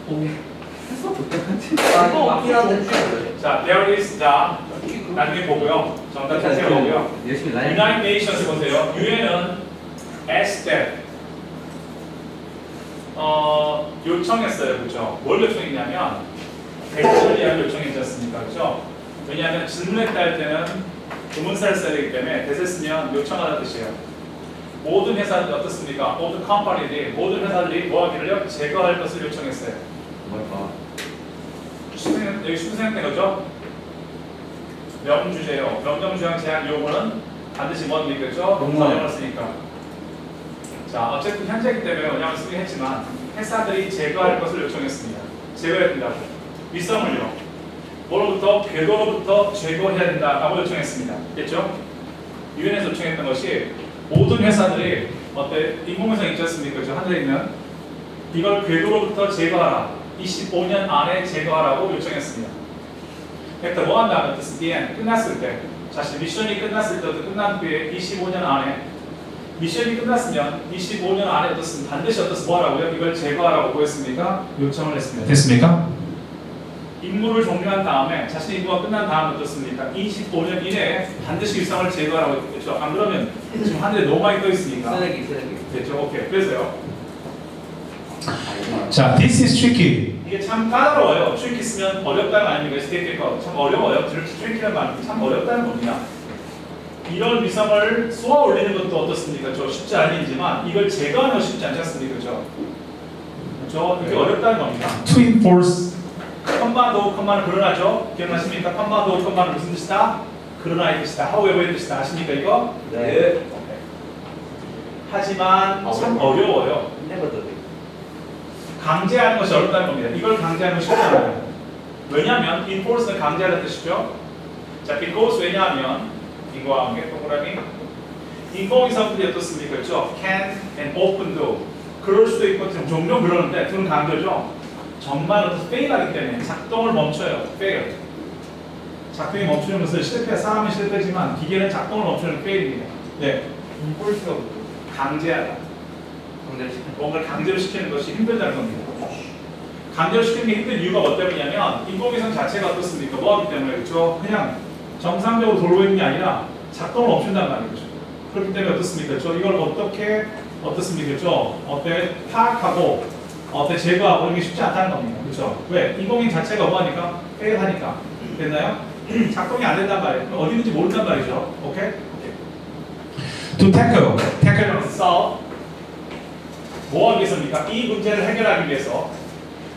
했어 그때까지. 자, there is the 나중에 보고요. 정답 자세히 보고요. United Nations 보세요. UN은 asked that 요청했어요, 그렇죠? 뭘 요청했냐면 대처를 위한 요청이지 않습니까, 그렇죠? 왜냐하면 질문했다 할 때는 의문사를 써야 되기 때문에 대세 쓰면 요청하는 뜻이에요. 모든 회사들 어떻습니까? 모든 컴퍼니들이 모든 회사들이 뭐 하기를요? 제거할 것을 요청했어요. 뭘까? 여기 수생된 거죠? 명주제요. 명정주행 제한 요구는 반드시 뭡니까? 그렇죠? 영어를 쓰니까. 자, 어쨌든 현재이기 때문에 원형을 쓰긴 했지만 회사들이 제거할 것을 요청했습니다. 제거해야 된다고. 위성을요. 뭐로부터? 궤도로부터 제거해야 된다라고 요청했습니다. 됐죠? 유엔에서 요청했던 것이 모든 회사들이 어때? 인공위성 있지 않습니까? 그렇죠? 하늘에 있는 이걸 궤도로부터 제거하라. 25년 안에 제거하라고 요청했습니다. 그러니까 뭐 한다는 뜻은 뒤에 끝났을 때 사실 미션이 끝났을 때도 끝난 뒤에 25년 안에 미션이 끝났으면 25년 안에 어떻습니까? 반드시 어떻습니까? 뭐 하라고요? 이걸 제거하라고 보였습니까? 요청을 했습니다. 됐습니까? 임무를 종료한 다음에 자신의 임무가 끝난 다음에 어떻습니까? 25년 이내에 반드시 위성을 제거하라고 했죠. 안 그러면 지금 하늘에 너무 많이 떠 있으니까. 쓰레기. 됐죠? 오케이. 그래서요. 자, this is tricky. 이게 참 까다로워요. tricky 쓰면 어렵다는 거 아닙니까? 스테이크가 참 어려워요. tricky란 말이 참 어렵다는 겁니다. 이런 위성을 쏘아 올리는 것도 어떻습니까? 저 쉽지 않은 일이지만 이걸 제거하는 거 쉽지 않지 않습니까? 그렇죠? 이게 어렵다는 겁니다. To enforce. 컴마도 컴마는 그러나죠? 기억나십니까? 컴마도 컴마는 무슨 뜻이다? 그러나의 뜻이다. however의 뜻이다. 아십니까 이거? 네. 오케이. 하지만 참 어려워요. 강제하는 것이 어렵다는 겁니다. 이걸 강제하는 것이 쉽지 않아요. 왜냐하면 enforce는 강제하는 뜻이죠. 자, because 왜냐하면 이거와 함께 동그라미 인공위성들이 어떻습니까? 그렇죠? can and open do 그럴 수도 있고 종종 그러는데 둘은 강조죠. 정말 어떤 fail하기 때문에 작동을 멈춰요. fail. 작동이 멈추는 것은 실패, 사람은 실패지만 기계는 작동을 멈추는 fail입니다. 네. 인폴스가 강제하다. 강제시키는 뭔가를 강제로 시키는 것이 힘들다는 겁니다. 강제로 시키는 게 힘든 이유가 뭐 때문이냐면 인공위성 자체가 어떻습니까? 뭐 하기 때문에 그렇죠? 그냥 정상적으로 돌고 있는 게 아니라 작동을 멈춘다는 말이죠. 그렇기 때문에 어떻습니까? 그렇죠? 이걸 어떻게 어떻습니까? 그렇죠? 어때 파악하고 어때 제거하고 이게 쉽지 않다는 겁니다. 그렇죠? 왜? 인공위성 자체가 뭐 하니까? 페일하니까. 됐나요? 작동이 안 된단 말이에요. 어디 있는지 모른단 말이죠. 오케이? To tackle. tackle. solve 뭐 하기 위해서입니까? 이 문제를 해결하기 위해서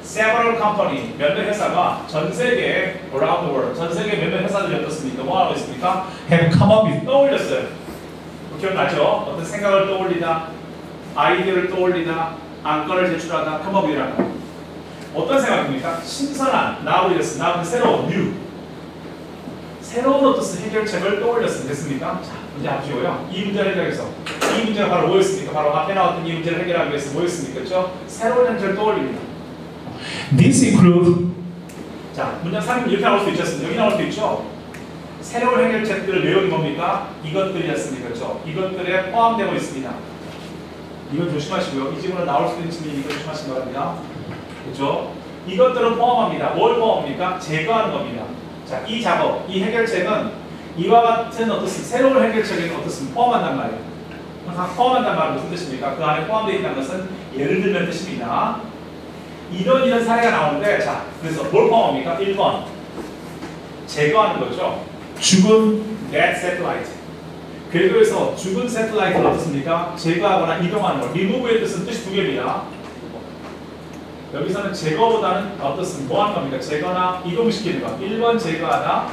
several company 몇몇 회사가 전 세계 around the world 전 세계 몇몇 회사들이 어떻습니까? 뭐 하고 있습니까? Have come up with. 떠올렸어요. 기억나죠? 어떤 생각을 떠올리다, 아이디어를 떠올리다, 안건을 제출하다, come up with라다. 어떤 생각입니까? 신선한, 나우는 새로운, new. 새로운 어떤 해결책을 떠올렸으면 됐습니까? 자, 문제 보시고요. 이 문제를 해결해서 이 문제가 바로 뭐였습니까? 바로 앞에 나왔던 이 문제를 해결하기 위해서 뭐였습니까? 그렇죠? 새로운 현실을 떠올립니다. This include. 자, 문장 3은 이렇게 나올 수 있지 않습니까? 여기 나올 수 있죠? 새로운 해결책들을 내용이 뭡니까? 이것들이었습니까? 그렇죠? 이것들에 포함되고 있습니다. 이건 조심하시고요. 이 질문은 나올 수 있는 질문이니까 조심하시기 바랍니다. 그렇죠? 이것들은 포함합니다. 뭘 포함합니까? 제거하는 겁니다. 자, 이 작업, 이 해결책은 이와 같은 어떻습니까? 새로운 해결책에 어떻습니까? 포함한단 말이에요. 항상 포함한단 말은 무슨 뜻입니까? 그 안에 포함되어 있다는 것은 예를 들면 뜻입니다. 이런 사례가 나오는데, 자, 그래서 뭘 포함합니까? 1번. 제거하는 거죠. 죽은. dead satellite. 궤도에서 죽은 새틀라이트를 어떻습니까? 제거하거나 이동하는 거. remove의 뜻은 뜻이 두 개입니다. 여기서는 제거보다는 어떻습니까? 뭐 하는 겁니까? 제거나 이동시키는 거. 1번 제거하다,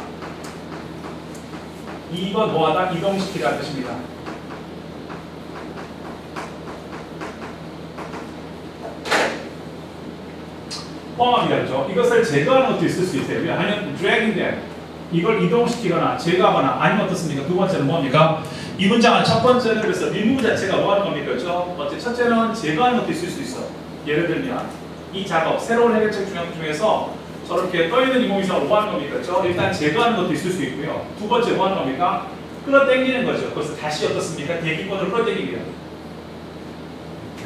2번 뭐하다? 이동시키다는 뜻입니다. 포함합니다. 그렇죠? 이것을 제거하는 것도 있을 수 있어요. 왜냐하면 dragging them. 이걸 이동시키거나 제거하거나 아니면 어떻습니까? 두 번째는 뭡니까? 이 문장은 첫 번째는 그래서 remove 자체가 뭐 하는 겁니까? 그렇죠? 첫째는 제거하는 것도 있을 수 있어. 예를 들면 이 작업, 새로운 해결책 중에서 저렇게 떠있는 인공위성을 뭐 하는 겁니까? 그렇죠? 일단 제거하는 것도 있을 수 있고요. 두 번째 뭐 하는 겁니까? 끌어당기는 거죠. 그래서 다시 어떻습니까? 대기권을 끌어당기기요.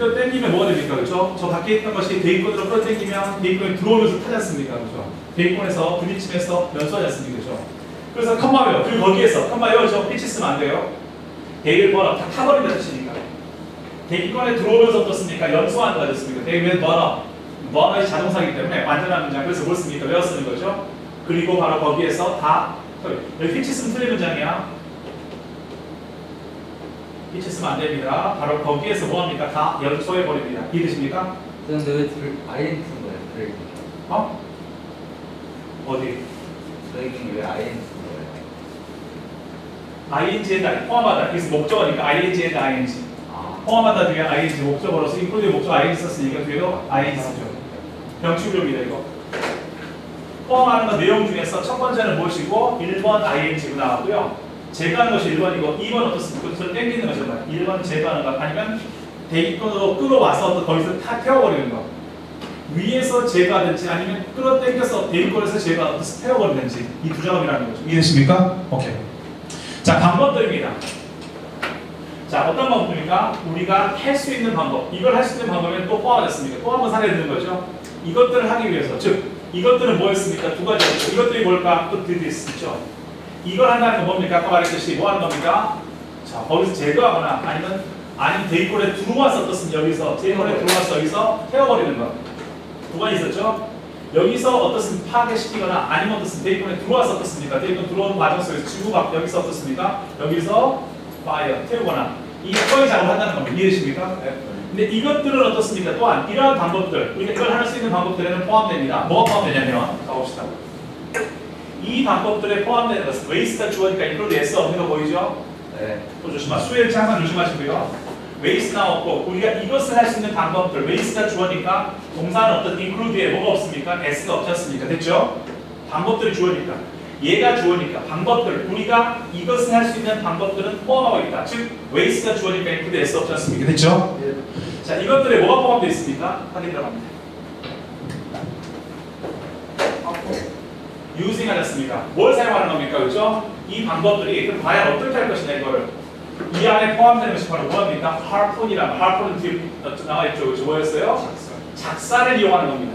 끌어당기면 뭐가 됩니까? 그렇죠? 저 밖에 있던 것이 대입권으로 끌어당기면 대입권이 들어오면서 타지 않습니까? 그렇죠? 대입권에서 부딪히면서 연소하지 않습니까? 그렇죠? 그래서 컴마웨어 그리고 거기에서 컴마웨어 저 빛이 쓰면 안 돼요. 대입을 번호 다 타버린다 뜻이니까. 대입권에 들어오면서 어떻습니까? 연소하는 거 됐습니까? 대입은 번호의 자동사이기 때문에 완전한 문장. 그래서 뭘 씁니까? 외워 쓰는 거죠. 그리고 바로 거기에서 다 여기 빛이 쓰면 틀린 문장이야. 빛이 쓰면 안 됩니다. 바로 거기에서 뭐합니까? 다 연소해 버립니다. 이해되십니까? 근데 왜 IN 쓴 거예요? 브레이킹. 어? 어디? 브레이킹 왜 IN 쓴 거예요? ing에다 포함하다. 그래서 목적어니까 ing에다 ing. 아. 포함하다 뒤에 ing 목적어로서 include 목적어 ing 썼으니까 뒤에도 ing 쓰죠. 병치구조입니다 이거. 포함하는 거 내용 중에서 첫 번째는 무엇이고 1번 ing로 나왔고요. 제거하는 것이 1번이고 2번 어떻습니까? 그것을 땡기는 거죠. 1번 제거하는 것 아니면 대입권으로 끌어와서 거기서 다 태워버리는 거. 위에서 제거하든지 아니면 끌어당겨서 대입권에서 제거하든지 태워버리든지 이 두 작업이라는 거죠. 이해되십니까? 오케이. 자, 방법들입니다. 자, 어떤 방법입니까? 우리가 할 수 있는 방법. 이걸 할 수 있는 방법은 또 포함됐습니다. 또 한번 사례를 드는 거죠. 이것들을 하기 위해서, 즉 이것들은 뭐였습니까? 두 가지였죠. 이것들이 뭘까? 또 있죠. 이걸 한다는 건 뭡니까? 아까 말했듯이 뭐 하는 겁니까? 자, 거기서 제거하거나 아니면 대입권에 들어와서 어떻습니까? 여기서 대입권에 들어와서 여기서 태워버리는 거. 두 가지 있었죠? 여기서 어떻습니까? 파괴시키거나 아니면 어떻습니까? 대입권에 들어와서 어떻습니까? 대입권 들어오는 과정 속에서 지구가 여기서 어떻습니까? 여기서 파이어 태우거나 이 거의 작업을 한다는 겁니다. 이해되십니까? 네. 근데 이것들은 어떻습니까? 또한 이러한 방법들, 우리가 이걸 할 수 있는 방법들에는 포함됩니다. 뭐가 포함되냐면 가봅시다. 이 방법들에 포함되는 것은 웨이스트가 주어니까 include s 없는 거 보이죠? 네. 또 수일치 항상 조심하시고요. 웨이스트가 없고 우리가 이것을 할 수 있는 방법들 웨이스트가 주어니까 동사는 어떤 include에 뭐가 없습니까? s가 없지 않습니까? 됐죠? 방법들이 주어니까 얘가 주어니까 방법들 우리가 이것을 할 수 있는 방법들은 포함하고 있다. 즉 웨이스트가 주어니까 include s 없지 않습니까? 됐죠? 네. 자, 이것들에 뭐가 포함되어 있습니까? 확인 들어갑니다. using 하셨습니까? 뭘 사용하는 겁니까? 그렇죠? 이 방법들이 그럼 과연 어떻게 할 것이냐 이거를 이 안에 포함되는 것이 바로 뭐합니까? harpoon이란 harpoon 뒤에 나와 있죠. 그렇죠? 뭐였어요? 작사를 이용하는 겁니다.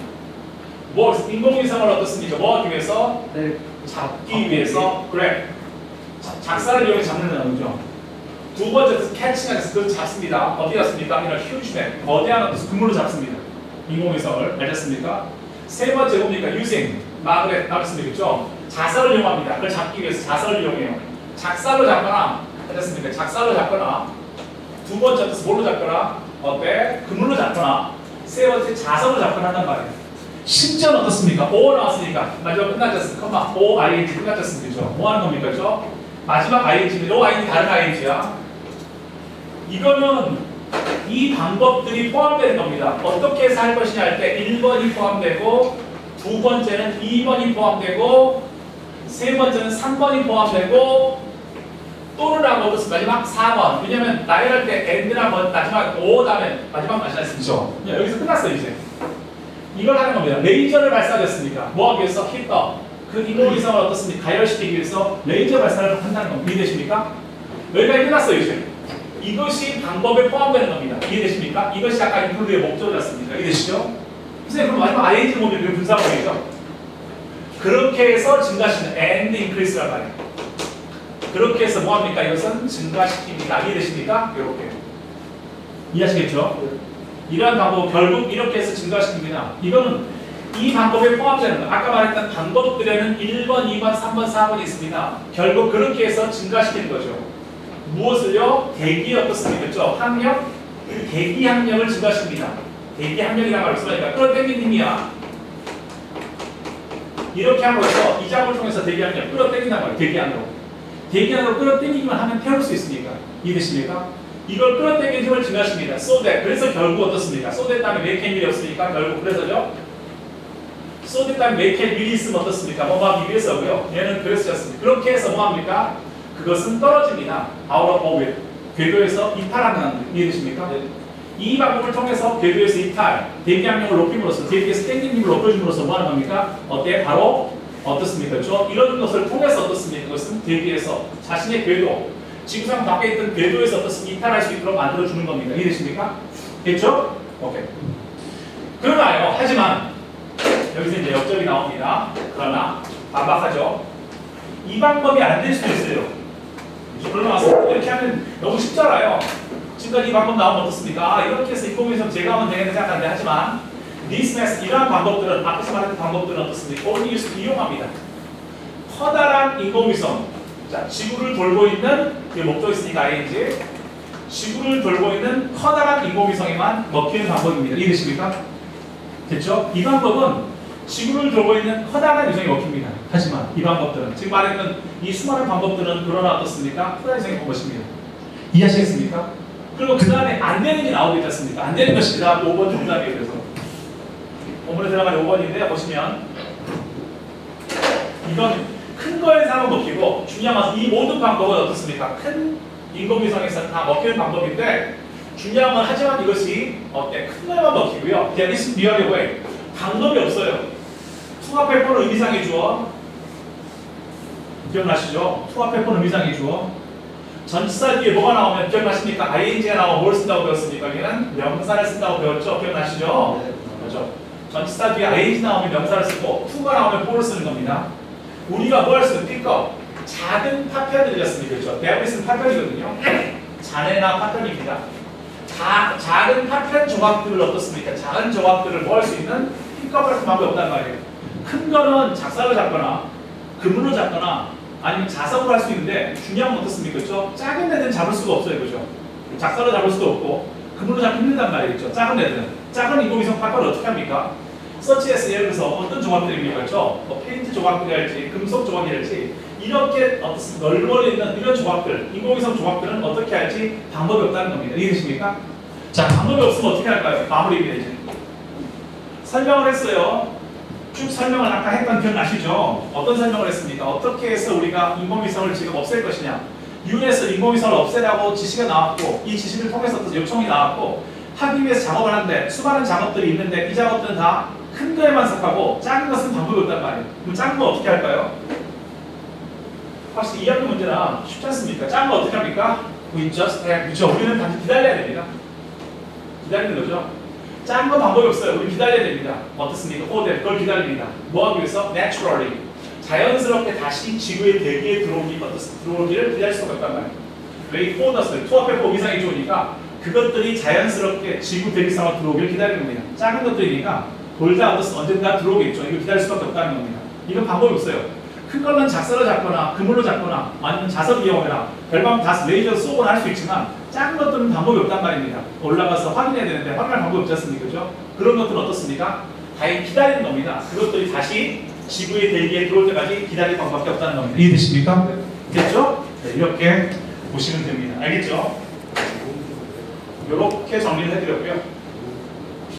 뭐 인공위성을 어떻습니까? 뭐 하기 위해서? 네. 잡기 위해서 그래. 작사를 이용해 잡는 거죠. 두 번째 캐치하면서 그 잡습니다. 어디 잡습니까? 이런 휴지맨 거대한 어떤 그물로 잡습니다. 인공위성을 알겠습니까? 세 번째 뭡니까? using 마그렛 나왔습니다. 그렇죠? 자살을 이용합니다. 그걸 잡기 위해서 자살을 이용해요. 작살로 잡거나 알겠습니까? 작살로 잡거나 두 번째 뭘로 잡거나 어때? 그물로 잡거나 세 번째 자살로 잡거나 한단 말이에요. 심지어는 어떻습니까? O 나왔으니까 마지막 끝났잖습니까? 컴마 O ing 끝났잖습니까? 그렇죠? 뭐 하는 겁니까? 그렇죠? 마지막 ing인데 O ing 다른 ing야. 이거는 이 방법들이 포함되는 겁니다. 어떻게 해서 할 것이냐 할 때 1번이 포함되고 두 번째는 2번이 포함되고 세 번째는 3번이 포함되고 또는 하고 마지막 4번. 왜냐면 나열할 때 and나 마지막 O 다음에 마지막 맛이 났습니다. 여기서 끝났어요 이제. 이걸 하는 겁니다. 레이저를 발사하겠습니까? 뭐 하기 위해서? 히터. 그 인공위성을 어떻습니까? 가열시키기 위해서 레이저 발사를 한다는 겁니다. 이해되십니까? 여기까지 끝났어요 이제. 이것이 방법에 포함되는 겁니다. 이해되십니까? 이것이 아까 인클루드의 목적이었습니다. 이해되시죠? 선생님 그럼 마지막 ing 모델 분사법이죠. 그렇게 해서 증가시키는 and increase란 말이에요. 그렇게 해서 뭐합니까? 이것은 증가시킵니다. 이해되십니까? 이렇게 이해하시겠죠? 이러한 방법 결국 이렇게 해서 증가시킵니다. 이거는 이 방법에 포함되는 거. 아까 말했던 방법들에는 1번, 2번, 3번, 4번이 있습니다. 결국 그렇게 해서 증가시키는 거죠. 무엇을요? 대기 어떻습니까? 그렇죠? 학력? 대기 학력을 증가시킵니다. 대기 학력이라는 말을 쓰니까 끌어당기는 힘이야. 이렇게 함으로써 이 작업을 통해서 대기 학력 끌어당긴단 말이에요. 대기 학력. 대기 학력을 끌어당기기만 하면 태울 수 있습니까? 이해되십니까? 이걸 끌어당기는 힘을 증가시킵니다. so that. 그래서 결국 어떻습니까? so that 다음에 make and will이 없으니까 결국 그래서죠. so that 다음에 make and will이 있으면 어떻습니까? 뭐 하기 위해서고요. 얘는 그래서 졌습니다. 그렇게 해서 뭐 합니까? 그것은 떨어집니다. out of orbit. 궤도에서 이탈하는 겁니다. 이해되십니까? 네. 이 방법을 통해서 궤도에서 이탈, 대기 압력을 높임으로써, 대기에서 땡기는 힘을 높여줌으로써 뭐 하는 겁니까? 어때? 바로 어떻습니까? 그렇죠? 이런 것을 통해서 어떻습니까? 그것은 대기에서 자신의 궤도, 지구상 밖에 있던 궤도에서 어떻습니까? 이탈할 수 있도록 만들어주는 겁니다. 이해되십니까? 됐죠? 오케이. 그러나요, 하지만 여기서 이제 역적이 나옵니다. 그러나 반박하죠. 이 방법이 안 될 수도 있어요. 그러나 이렇게 하면 너무 쉽잖아요. 지금까지 이 방법 나오면 어떻습니까? 아, 이렇게 해서 인공위성 제거하면 되겠다 생각하는데, 하지만 this method, 이러한 방법들은 앞에서 말했던 방법들은 어떻습니까? only use, 이용합니다. 커다란 인공위성, 자, 지구를 돌고 있는, 이 목적 있으니까 ing, 지구를 돌고 있는 커다란 인공위성에만 먹히는 방법입니다. 이해되십니까? 됐죠? 이 방법은 지구를 돌고 있는 커다란 위성이 먹힙니다. 하지만 이 방법들은, 지금 말했던 이 수많은 방법들은 그러나 어떻습니까? 커다란 위성이 먹은 것입니다. 이해하시겠습니까? 그리고 그 다음에 안 되는 게 나오고 있지 않습니까? 안 되는 것이 그 다음 5번 정답이에요. 그래서 오늘에 들어가는 5번인데 보시면 이건 큰 거에서만 먹히고, 중요한 것은 이 모든 방법은 어떻습니까? 큰 인공위성에서 다 먹히는 방법인데, 중요한 건 하지만 이것이 어때? 큰 거에만 먹히고요. There is the other way. 방법이 없어요. 투합해포는 의미상의 주어. 기억나시죠? 투합해포는 의미상의 주어. 전치사 뒤에 뭐가 나오면 기억나십니까? ing가 나오면 뭘 쓴다고 배웠습니까? 여기는 명사를 쓴다고 배웠죠? 기억나시죠? 네. 그렇죠. 전치사 뒤에 ing 나오면 명사를 쓰고 to가 나오면 for를 쓰는 겁니다. 우리가 뭐 할 수 있는 피커? 작은 파편들이었습니다. 그렇죠? 대학에서는 파편이거든요. 잔해나 파편입니다. 작은 파편 조각들을 어떻습니까? 작은 조각들을 뭐 할 수 있는 픽업할 수 방법이 없단 말이에요. 큰 거는 작사로 잡거나 그물로 잡거나 아니면 자석으로 할 수 있는데, 중요한 건 어떻습니까? 그렇죠? 작은 애들은 잡을 수가 없어요. 그렇죠? 작사로 잡을 수도 없고 그물로 잡기 힘들단 말이죠. 작은 애들은. 작은 인공위성 파편을 어떻게 합니까? 서치에서 예를 들어서 어떤 조각들입니까? 그렇죠? 뭐 페인트 조각들이랄지 금속 조각이랄지 이렇게 널널해 있는 이런 조각들, 인공위성 조각들은 어떻게 할지 방법이 없다는 겁니다. 이해되십니까? 자, 방법이 없으면 어떻게 할까요? 마무리입니다. 이제 설명을 했어요. 쭉 설명을 아까 했던 기억나시죠? 어떤 설명을 했습니까? 어떻게 해서 우리가 인공위성을 지금 없앨 것이냐. 유엔에서 인공위성을 없애라고 지시가 나왔고, 이 지시를 통해서 요청이 나왔고, 하기 위해서 작업을 하는데 수많은 작업들이 있는데 이 작업들은 다 큰 거에만 속하고 작은 것은 방법이 없단 말이에요. 그럼 작은 거 어떻게 할까요? 확실히 2학년 문제나 쉽지 않습니까? 작은 거 어떻게 합니까? We just have, 그렇죠? 우리는 단지 기다려야 됩니다. 기다리는 거죠. 작은 건 방법이 없어요. 우리 기다려야 됩니다. 어떻습니까? 그걸 기다립니다. 뭐 하기 위해서? Naturally. 자연스럽게 다시 지구의 대기에 들어오기를 기다릴 수가 없단 말이에요. Wait for us. 투합해포 위상이 좋으니까 그것들이 자연스럽게 지구 대기상으로 들어오기를 기다리는 겁니다. 작은 것들이니까 돌다 언젠가 들어오겠죠. 이거 기다릴 수밖에 없다는 겁니다. 이건 방법이 없어요. 큰 거는 작사로 잡거나 그물로 잡거나 아니면 자석 이용해라. 별방 다 레이저 쏘거나 할 수 있지만 작은 것들은 방법이 없단 말입니다. 올라가서 확인해야 되는데 확인할 방법이 없지 않습니까? 그죠? 그런 것들은 어떻습니까? 다행히 기다리는 겁니다. 그것들이 다시 지구의 대기에 들어올 때까지 기다릴 방법밖에 없다는 겁니다. 이해되십니까? 됐죠? 네, 이렇게 보시면 됩니다. 알겠죠? 이렇게 정리를 해드렸고요.